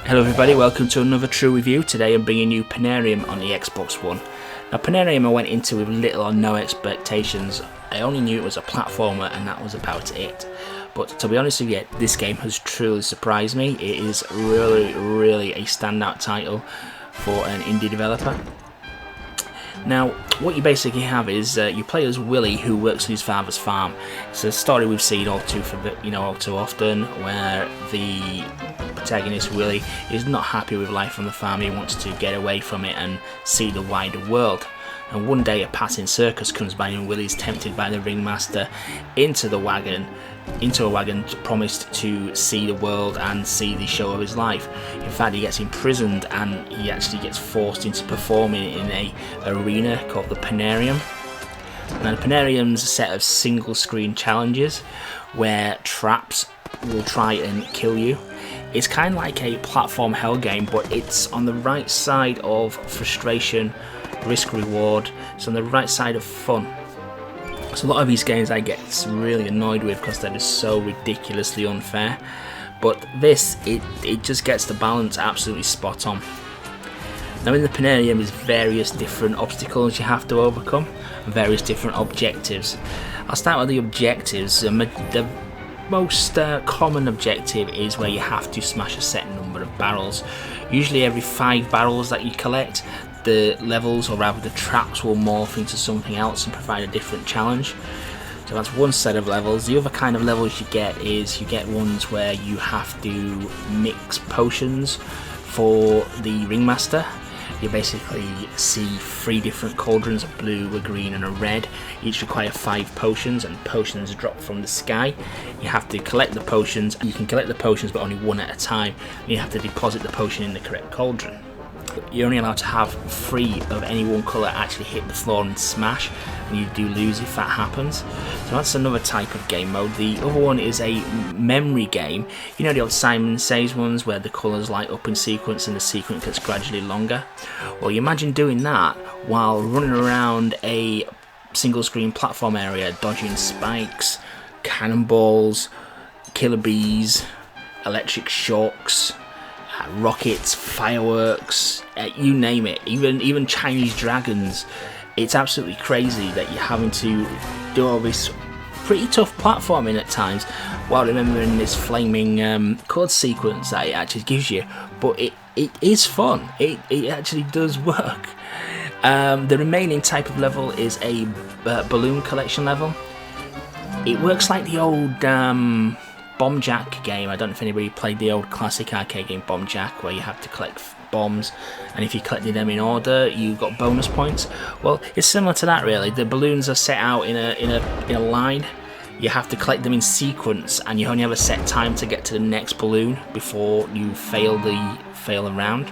Hello everybody, welcome to another true review. Today I'm bringing you Penarium on the Xbox One. Now Penarium I went into with little or no expectations. I only knew it was a platformer and that was about it. But to be honest with you, this game has truly surprised me. It is really a standout title for an indie developer. Now, what you basically have is you play as Willy, who works on his father's farm. It's a story we've seen all too often, where the protagonist Willy is not happy with life on the farm. He wants to get away from it and see the wider world. And one day a passing circus comes by and Willy's tempted by the ringmaster into a wagon promised to see the world and see the show of his life. In fact, he gets imprisoned and he actually gets forced into performing in a arena called the Penarium. Now the Penarium's a set of single screen challenges where traps will try and kill you. It's kind of like a platform hell game, but it's on the right side of frustration, risk reward. It's on the right side of fun. So a lot of these games I get really annoyed with because they're just so ridiculously unfair. But this, it just gets the balance absolutely spot on. Now in the Penarium is various different obstacles you have to overcome, and various different objectives. I'll start with the objectives. The most common objective is where you have to smash a set number of barrels. Usually every 5 barrels that you collect, the levels, or rather the traps, will morph into something else and provide a different challenge. So that's one set of levels. The other kind of levels you get is you get ones where you have to mix potions for the ringmaster. You basically see 3 different cauldrons, a blue, a green and a red. Each require 5 potions, and potions drop from the sky. You have to collect the potions. You can collect the potions but only one at a time. And you have to deposit the potion in the correct cauldron. You're only allowed to have 3 of any one colour actually hit the floor and smash, and you do lose if that happens. So that's another type of game mode. The other one is a memory game. You know the old Simon Says ones where the colours light up in sequence and the sequence gets gradually longer? Well, you imagine doing that while running around a single screen platform area, dodging spikes, cannonballs, killer bees, electric shocks, rockets, fireworks, you name it, even Chinese dragons. It's absolutely crazy that you're having to do all this pretty tough platforming at times while remembering this flaming chord sequence that it actually gives you. But it is fun. It actually does work. The remaining type of level is a balloon collection level. It works like the old Bomb Jack game. I don't know if anybody played the old classic arcade game Bomb Jack, where you have to collect bombs, and if you collected them in order you got bonus points. Well, it's similar to that really. The balloons are set out in a line. You have to collect them in sequence, and you only have a set time to get to the next balloon before you fail the round.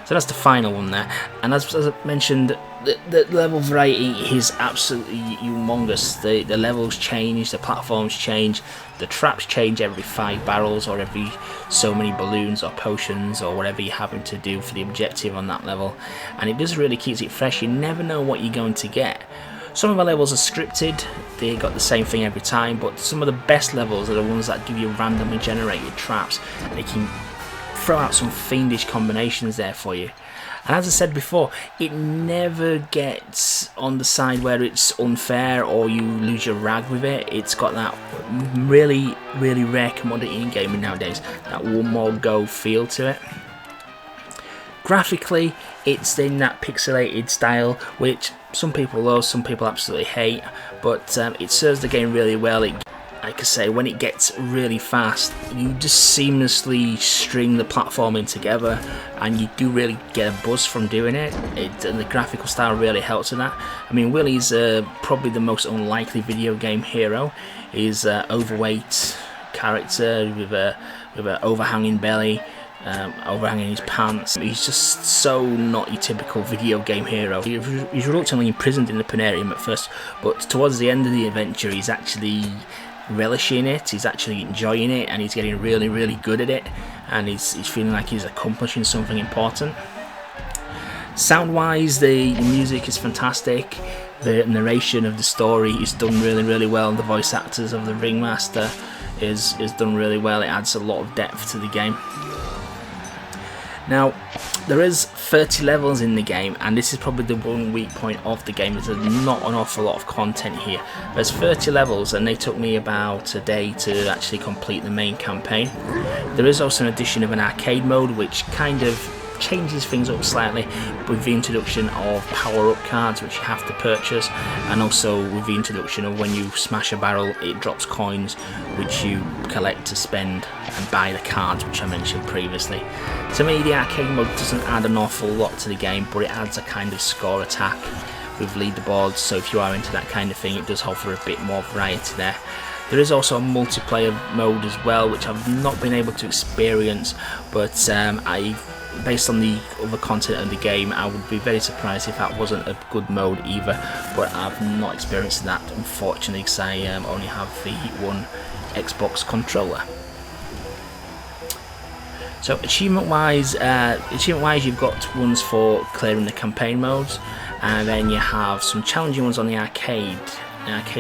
So that's the final one there. And as I mentioned, the level variety is absolutely humongous. The levels change, the platforms change, the traps change every 5 barrels or every so many balloons or potions or whatever you're having to do for the objective on that level. And it just really keeps it fresh. You never know what you're going to get. Some of the levels are scripted, they got the same thing every time, but some of the best levels are the ones that give you randomly generated traps, and they can throw out some fiendish combinations there for you. And as I said before, it never gets on the side where it's unfair or you lose your rag with it. It's got that really rare commodity in gaming nowadays, that one more go feel to it. Graphically, it's in that pixelated style, which some people love, some people absolutely hate, but it serves the game really well. Like I say, when it gets really fast, you just seamlessly string the platforming together, and you do really get a buzz from doing it. And the graphical style really helps with that. I mean, Willy's probably the most unlikely video game hero. He's an overweight character with an overhanging belly, overhanging his pants. He's just so not your typical video game hero. He's reluctantly imprisoned in the Penarium at first, but towards the end of the adventure he's actually relishing it, he's actually enjoying it, and he's getting really good at it, and he's feeling like he's accomplishing something important. Sound wise, the music is fantastic, the narration of the story is done really well, and the voice actors of the ringmaster is done really well. It adds a lot of depth to the game. Now, there is 30 levels in the game, and this is probably the one weak point of the game. There's not an awful lot of content here. There's 30 levels, and they took me about a day to actually complete the main campaign. There is also an addition of an arcade mode, which kind of changes things up slightly with the introduction of power-up cards, which you have to purchase, and also with the introduction of when you smash a barrel, it drops coins which you collect to spend and buy the cards, which I mentioned previously. To me, the arcade mode doesn't add an awful lot to the game, but it adds a kind of score attack with leaderboards, so if you are into that kind of thing, it does offer a bit more variety there. There is also a multiplayer mode as well, which I've not been able to experience, but based on the other content of the game, I would be very surprised if that wasn't a good mode either, but I've not experienced that, unfortunately, because I only have the one Xbox controller. So achievement wise, you've got ones for clearing the campaign modes, and then you have some challenging ones on the arcade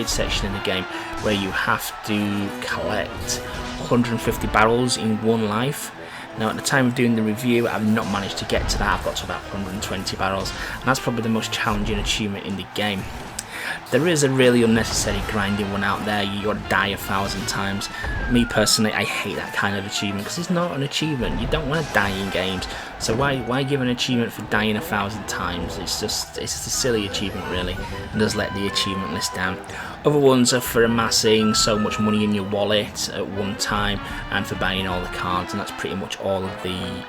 section in the game, where you have to collect 150 barrels in one life. Now, at the time of doing the review, I've not managed to get to that. I've got to about 120 barrels, and that's probably the most challenging achievement in the game. There is a really unnecessary grinding one out there. You gotta die 1,000 times. Me personally, I hate that kind of achievement because it's not an achievement. You don't want to die in games, so why give an achievement for dying 1,000 times? It's just a silly achievement, really, and does let the achievement list down. Other ones are for amassing so much money in your wallet at one time, and for buying all the cards, and that's pretty much all of the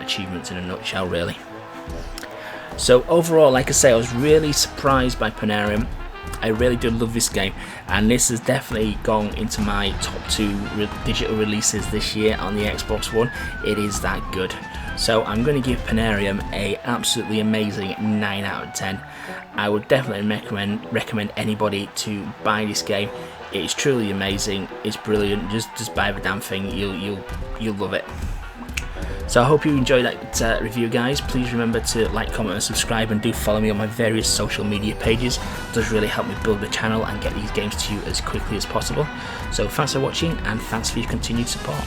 achievements in a nutshell, really. So overall, like I say, I was really surprised by Penarium. I really do love this game, and this has definitely gone into my top 2 digital releases this year on the Xbox One. It is that good. So I'm going to give Penarium a absolutely amazing 9 out of 10. I would definitely recommend anybody to buy this game. It's truly amazing. It's brilliant. Just buy the damn thing. You'll love it. So I hope you enjoyed that review, guys. Please remember to like, comment and subscribe, and do follow me on my various social media pages. It does really help me build the channel and get these games to you as quickly as possible. So thanks for watching, and thanks for your continued support.